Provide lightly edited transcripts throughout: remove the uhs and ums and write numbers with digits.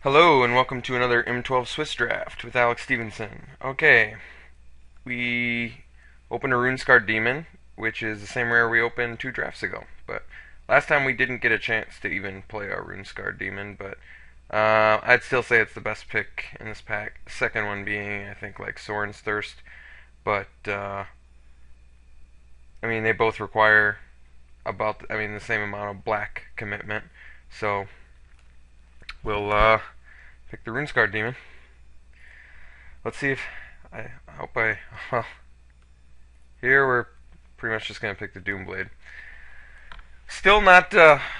Hello and welcome to another M12 Swiss draft with Stephenson. Okay, we opened a Runescarred Demon, which is the same rare we opened 2 drafts ago. But last time we didn't get a chance to even play our Runescarred Demon, but I'd still say it's the best pick in this pack. Second one being, I think, like Soren's Thirst. But, I mean, they both require the same amount of black commitment. So, we'll, pick the Runescarred Demon. Let's see if I hope I well here we're pretty much just gonna pick the Doomblade. Still not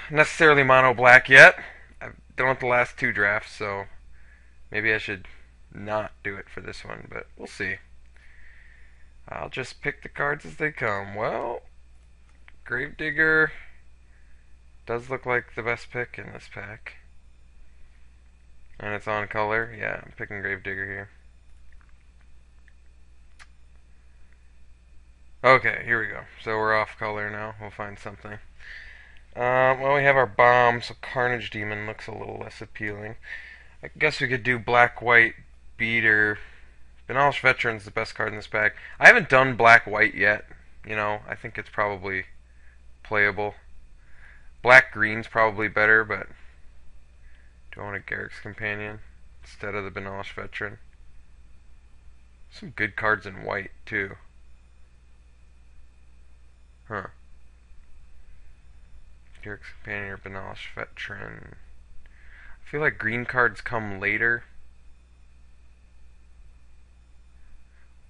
necessarily mono black yet. I've done it the last 2 drafts, so maybe I should not do it for this one, but we'll see. I'll just pick the cards as they come. Well, Gravedigger does look like the best pick in this pack. And it's on color. Yeah, I'm picking Gravedigger here. Okay, here we go. So we're off color now. We'll find something. Well, we have our bomb, so Carnage Demon looks a little less appealing. I guess we could do Black-White Beater. Benalish Veteran's the best card in this pack. I haven't done Black-White yet. You know, I think it's probably playable. Black-Green's probably better, but do I want a Garrick's Companion instead of the Benalish Veteran? Some good cards in white, too. Huh. Garrick's Companion or Benalish Veteran. I feel like green cards come later.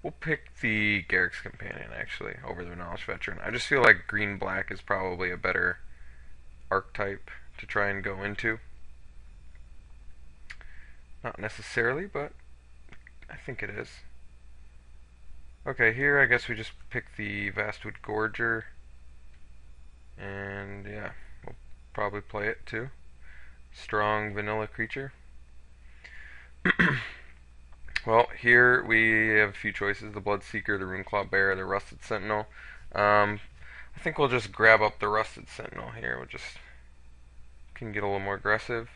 We'll pick the Garrick's Companion, actually, over the Benalish Veteran. I just feel like green-black is probably a better archetype to try and go into. Not necessarily, but I think it is. Okay, here I guess we just pick the Vastwood Gorger. And yeah, we'll probably play it too. Strong vanilla creature. Well, here we have a few choices. The Bloodseeker, the Runeclaw Bear, the Rusted Sentinel. I think we'll just grab up the Rusted Sentinel here. We'll just can get a little more aggressive.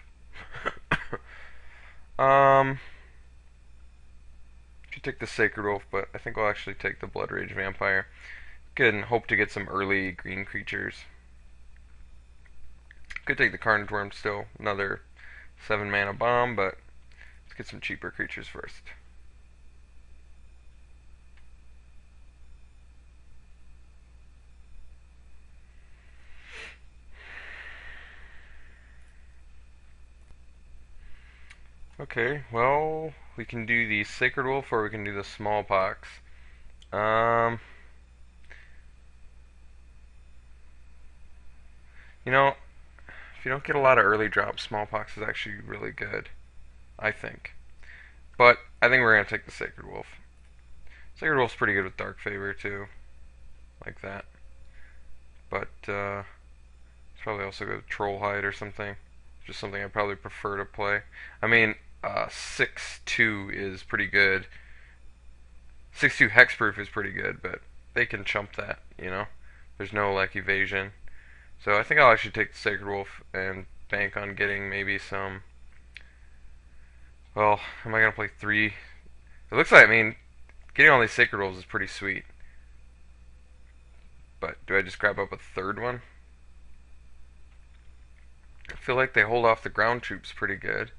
Could take the Sacred Wolf, but I think we'll actually take the Blood Rage Vampire. Could hope to get some early green creatures. Could take the Carnage Worm still, another 7-mana bomb, but let's get some cheaper creatures first. Okay, well, we can do the Sacred Wolf or we can do the Smallpox. You know, if you don't get a lot of early drops, Smallpox is actually really good, I think. But I think we're going to take the Sacred Wolf. Sacred Wolf's pretty good with Dark Favor, too. Like that. But, it's probably also good with Troll Hide or something. Just something I probably prefer to play. I mean, 6/2 is pretty good. 6/2 Hexproof is pretty good, but they can chump that, you know? There's no, like, evasion. So I think I'll actually take the Sacred Wolf and bank on getting maybe some... Well, am I going to play 3? It looks like, I mean, getting all these Sacred Wolves is pretty sweet. But do I just grab up a 3rd one? I feel like they hold off the ground troops pretty good.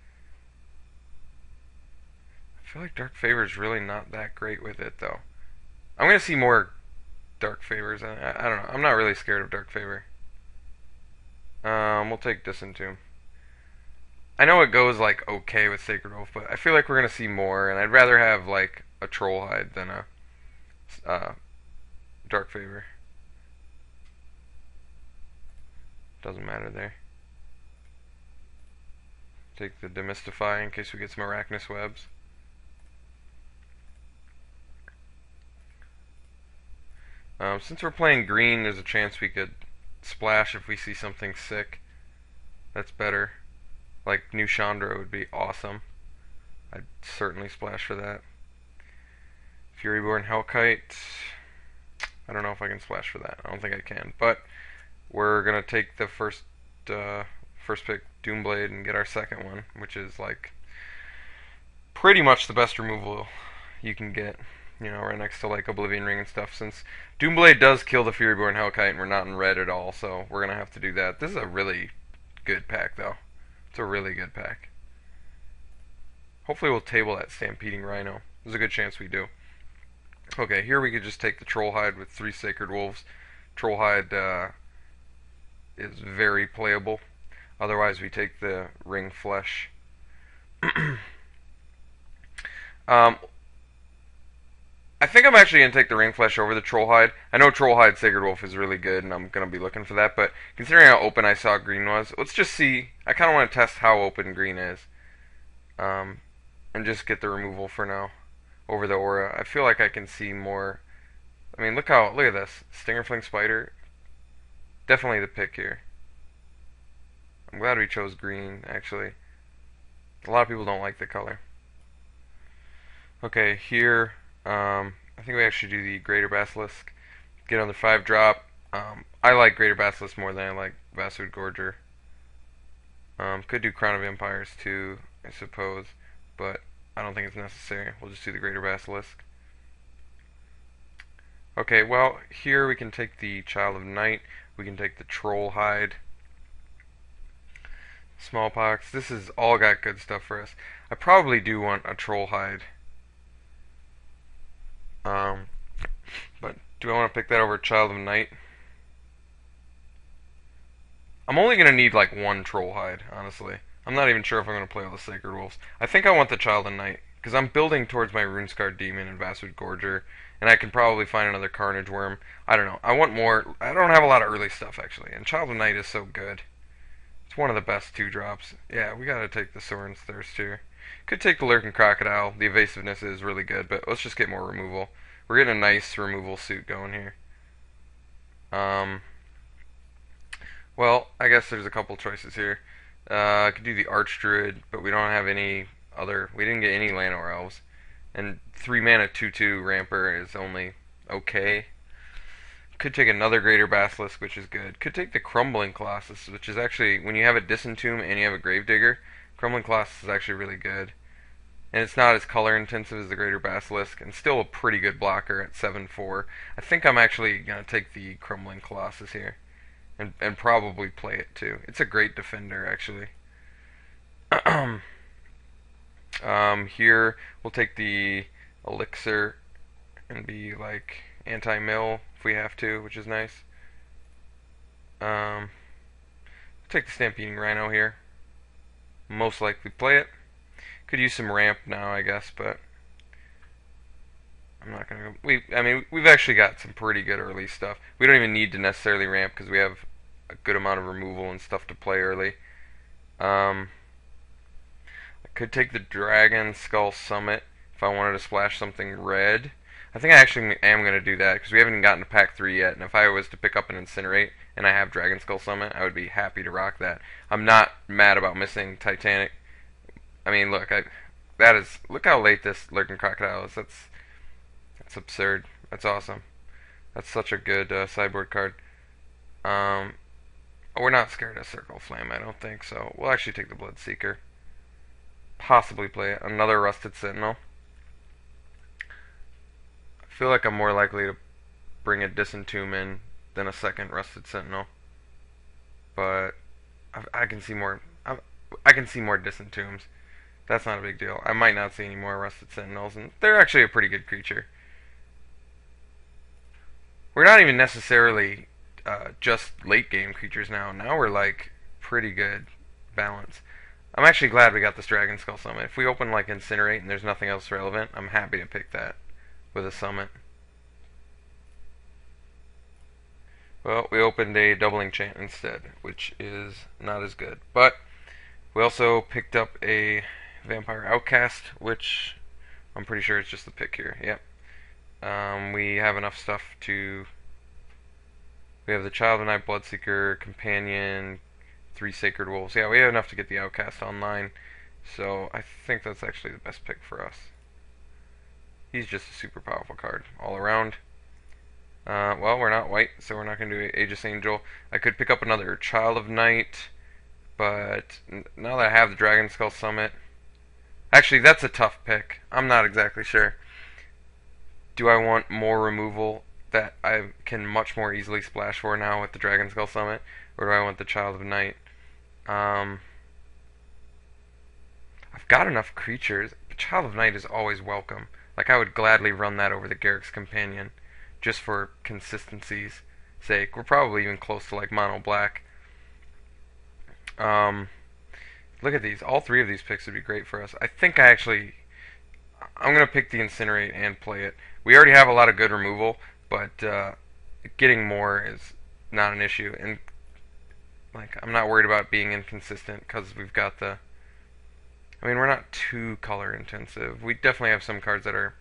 I feel like Dark Favor is really not that great with it, though. I'm going to see more Dark Favors. I don't know. I'm not really scared of Dark Favor. We'll take Disentomb. I know it goes, like, okay with Sacred Wolf, but I feel like we're going to see more, and I'd rather have, like, a Troll Hide than a Dark Favor. Doesn't matter there. Take the Demystify in case we get some Arachnus Webs. Since we're playing green, there's a chance we could splash if we see something sick. That's better. Like New Chandra would be awesome. I'd certainly splash for that. Furyborn Hellkite. I don't know if I can splash for that. I don't think I can. But we're going to take the first pick Doomblade and get our second one, which is like pretty much the best removal you can get. You know, right next to like Oblivion Ring and stuff. Since Doomblade does kill the Furyborn Hellkite and we're not in red at all, so we're gonna have to do that. This is a really good pack, though. It's a really good pack. Hopefully we'll table that Stampeding Rhino. There's a good chance we do. Okay, here we could just take the Trollhide with 3 Sacred Wolves. Trollhide is very playable. Otherwise, we take the Ring Flesh. I think I'm actually going to take the Ring Flesh over the Trollhide. I know Trollhide Sacred Wolf is really good, and I'm going to be looking for that, but considering how open I saw green was, let's just see. I kind of want to test how open green is. And just get the removal for now over the aura. I feel like I can see more. I mean, look at this. Stingerfling Spider. Definitely the pick here. I'm glad we chose green, actually. A lot of people don't like the color. Okay, here, I think we actually do the Greater Basilisk. Get on the 5-drop. I like Greater Basilisk more than I like Vasud Gorger. Could do Crown of Empires too, I suppose, but I don't think it's necessary. We'll just do the Greater Basilisk. Okay, well, here we can take the Child of Night. We can take the Trollhide. Smallpox. This is all got good stuff for us. I probably do want a Trollhide. But do I want to pick that over Child of Night? I'm only going to need like one Trollhide, honestly. I'm not even sure if I'm going to play all the Sacred Wolves. I think I want the Child of Night, because I'm building towards my Runescarred Demon and Vasud Gorger, and I can probably find another Carnage Worm. I don't know. I want more. I don't have a lot of early stuff, actually, and Child of Night is so good. It's one of the best 2-drops. Yeah, we got to take the Soren's Thirst here. Could take the Lurking Crocodile. The evasiveness is really good, but let's just get more removal. We're getting a nice removal suit going here. Well, I guess there's a couple choices here. I could do the Archdruid, but we don't have any other. We didn't get any Llanowar Elves. And 3 mana 2/2 Ramper is only okay. Could take another Greater Basilisk, which is good. Could take the Crumbling Colossus, which is actually, when you have a Disentomb and you have a Gravedigger, Crumbling Colossus is actually really good. And it's not as color intensive as the Greater Basilisk, and still a pretty good blocker at 7/4. I think I'm actually going to take the Crumbling Colossus here. And probably play it too. It's a great defender, actually. Here, we'll take the Elixir and be like anti-mill if we have to, which is nice. Take the Stampeding Rhino here. Most likely play it. Could use some ramp now, I guess, but I'm not gonna go. I mean, we've actually got some pretty good early stuff. We don't even need to necessarily ramp because we have a good amount of removal and stuff to play early. I could take the Dragon Skull Summit if I wanted to splash something red. I think I actually am going to do that because we haven't even gotten to pack 3 yet, and if I was to pick up an Incinerate and I have Dragon Skull Summit, I would be happy to rock that. I'm not mad about missing Titanic. I mean, look, look how late this Lurking Crocodile is. That's absurd. That's awesome. That's such a good sideboard card. We're not scared of Circle Flame, I don't think, so we'll actually take the Bloodseeker. Possibly play it. Another Rusted Sentinel. I feel like I'm more likely to bring a Disentomb in than a second Rusted Sentinel. But I can see more. I can see more Disentombs. That's not a big deal. I might not see any more Rusted Sentinels, and they're actually a pretty good creature. We're not even necessarily just late game creatures now. Now we're like pretty good balance. I'm actually glad we got this Dragon Skull Summit. If we open like Incinerate and there's nothing else relevant, I'm happy to pick that with a Summit. Well, we opened a Double Enchant instead, which is not as good. But we also picked up a Vampire Outcast, which I'm pretty sure is just the pick here. Yep. We have enough stuff to. We have the Child of Night, Bloodseeker, Companion, 3 Sacred Wolves. Yeah, we have enough to get the Outcast online. So I think that's actually the best pick for us. He's just a super powerful card all around. Well, we're not white, so we're not going to do Aegis Angel. I could pick up another Child of Night. But now that I have the Dragon Skull Summit, actually that's a tough pick. I'm not exactly sure. Do I want more removal that I can much more easily splash for now with the Dragon Skull Summit, or do I want the Child of Night? Um, I've got enough creatures. The Child of Night is always welcome. Like, I would gladly run that over the Garruk's Companion, just for consistency's sake. We're probably even close to like mono black. Um, Look at these. All three of these picks would be great for us. I think I'm gonna pick the Incinerate and play it. We already have a lot of good removal, but getting more is not an issue. And like, I'm not worried about being inconsistent because we've got the. I mean, we're not too color intensive. We definitely have some cards that are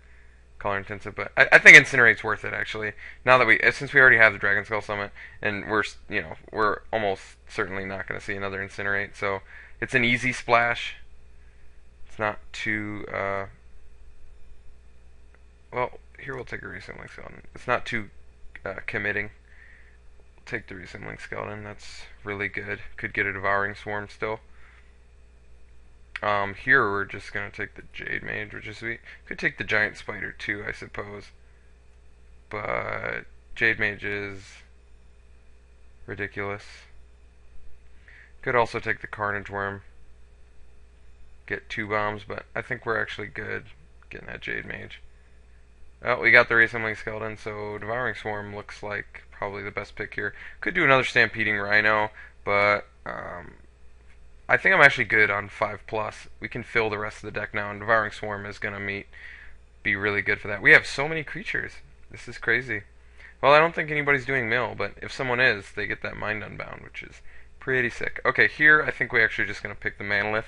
color intensive, but I think Incinerate's worth it actually. Now that since we already have the Dragon Skull Summit, and we're almost certainly not going to see another Incinerate, so it's an easy splash. It's not too well. Here we'll take a Resembling Skeleton. It's not too committing. We'll take the Resembling Skeleton. That's really good. Could get a Devouring Swarm still. Here we're just gonna take the Jade Mage, which is sweet. Could take the Giant Spider too, I suppose. But Jade Mage is ridiculous. Could also take the Carnage Worm. Get 2 bombs, but I think we're actually good getting that Jade Mage. Oh, we got the Resembling Skeleton, so Devouring Swarm looks like probably the best pick here. Could do another Stampeding Rhino, but I think I'm actually good on 5+. We can fill the rest of the deck now, and Devouring Swarm is going to be really good for that. We have so many creatures. This is crazy. Well, I don't think anybody's doing mill, but if someone is, they get that Mind Unbound, which is pretty sick. Okay, here I think we're actually just going to pick the Manolith.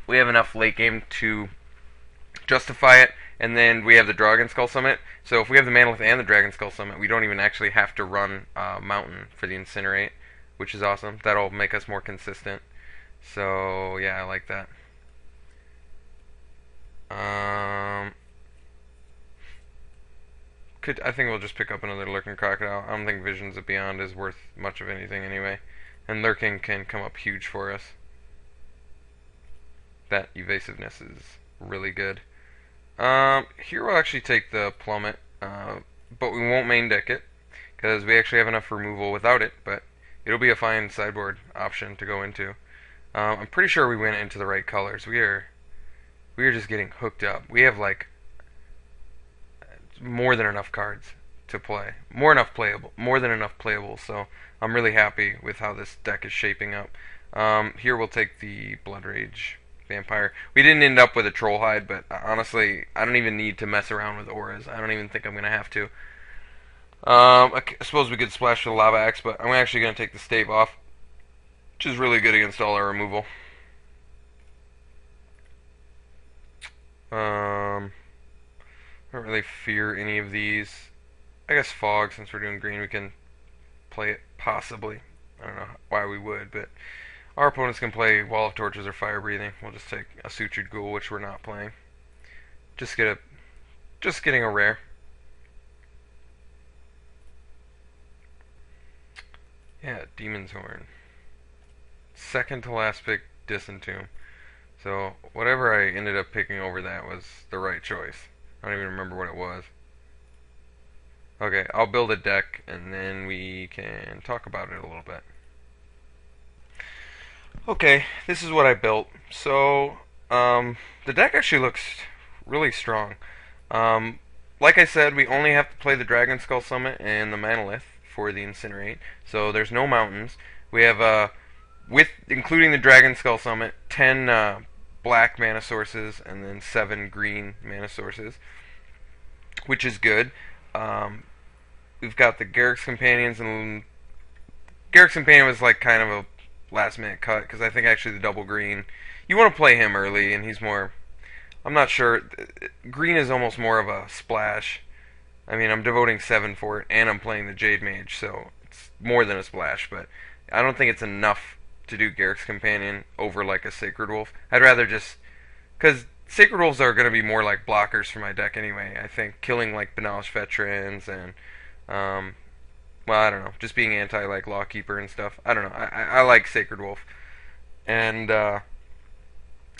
We have enough late game to justify it, and then we have the Dragon Skull Summit. So if we have the Manolith and the Dragon Skull Summit, we don't even actually have to run Mountain for the Incinerate, which is awesome. That'll make us more consistent. So yeah, I like that. I think we'll just pick up another Lurking Crocodile. I don't think Visions of Beyond is worth much of anything anyway, and Lurking can come up huge for us. That evasiveness is really good. Here we'll actually take the Plummet, but we won't main deck it because we actually have enough removal without it. But it'll be a fine sideboard option to go into. I'm pretty sure we went into the right colors. We are just getting hooked up. We have like more than enough cards to play. More than enough playable. So I'm really happy with how this deck is shaping up. Here we'll take the Blood Rage Vampire. We didn't end up with a Trollhide, but honestly, I don't even need to mess around with auras. I don't even think I'm gonna have to. I suppose we could splash the Lava Axe, but I'm actually gonna take the Stave off, which is really good against all our removal. I don't really fear any of these. I guess Fog, since we're doing green, we can play it possibly. I don't know why we would, but our opponents can play Wall of Torches or Fire Breathing. We'll just take a Sutured Ghoul, which we're not playing. Just getting a rare. Yeah, Demon's Horn. Second to last pick, Disentomb. So whatever I ended up picking over that was the right choice. I don't even remember what it was. Okay, I'll build a deck and then we can talk about it a little bit. Okay, this is what I built. So the deck actually looks really strong. Like I said, we only have to play the Dragon Skull Summit and the Manolith for the Incinerate. So there's no mountains. We have including the Dragon Skull Summit, 10 black mana sources and then 7 green mana sources, which is good. We've got the Garruk's Companions, and Garruk's Companion was like kind of a last minute cut because I think actually the double green, you want to play him early, and he's more. I'm not sure. Green is almost more of a splash. I mean, I'm devoting 7 for it, and I'm playing the Jade Mage, so it's more than a splash. But I don't think it's enough to do Garruk's Companion over like a Sacred Wolf. I'd rather just, because Sacred Wolves are going to be more like blockers for my deck anyway. I think killing like Benalish Veterans and well, I don't know, just being anti like Lawkeeper and stuff. I don't know. I like Sacred Wolf. And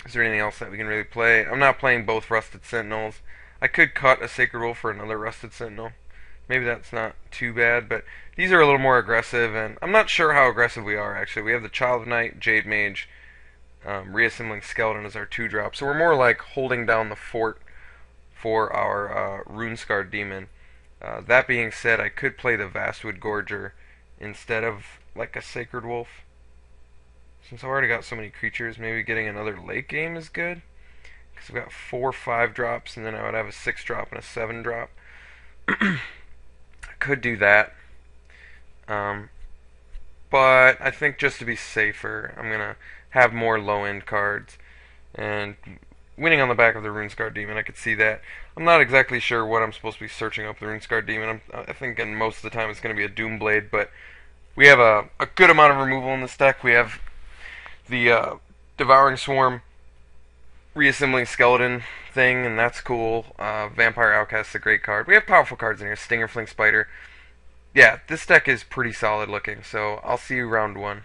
is there anything else that we can really play? I'm not playing both Rusted Sentinels. I could cut a Sacred Wolf for another Rusted Sentinel. Maybe that's not too bad, but these are a little more aggressive, and I'm not sure how aggressive we are, actually. We have the Child of Night, Jade Mage, Reassembling Skeleton as our 2-drop, so we're more like holding down the fort for our Rune-Scarred Demon. That being said, I could play the Vastwood Gorger instead of like a Sacred Wolf. Since I've already got so many creatures, maybe getting another late game is good. Because I've got 4 5-drops, and then I would have a 6-drop and a 7-drop. I could do that. But I think just to be safer, I'm going to have more low-end cards. And winning on the back of the Rune-Scarred Demon, I could see that. I'm not exactly sure what I'm supposed to be searching up the Rune-Scarred Demon. I think most of the time it's going to be a Doomblade, but we have a good amount of removal in this deck. We have the Devouring Swarm, Reassembling Skeleton thing, and that's cool. Vampire Outcast's a great card. We have powerful cards in here. Stinger Fling Spider. Yeah, this deck is pretty solid looking, so I'll see you round 1.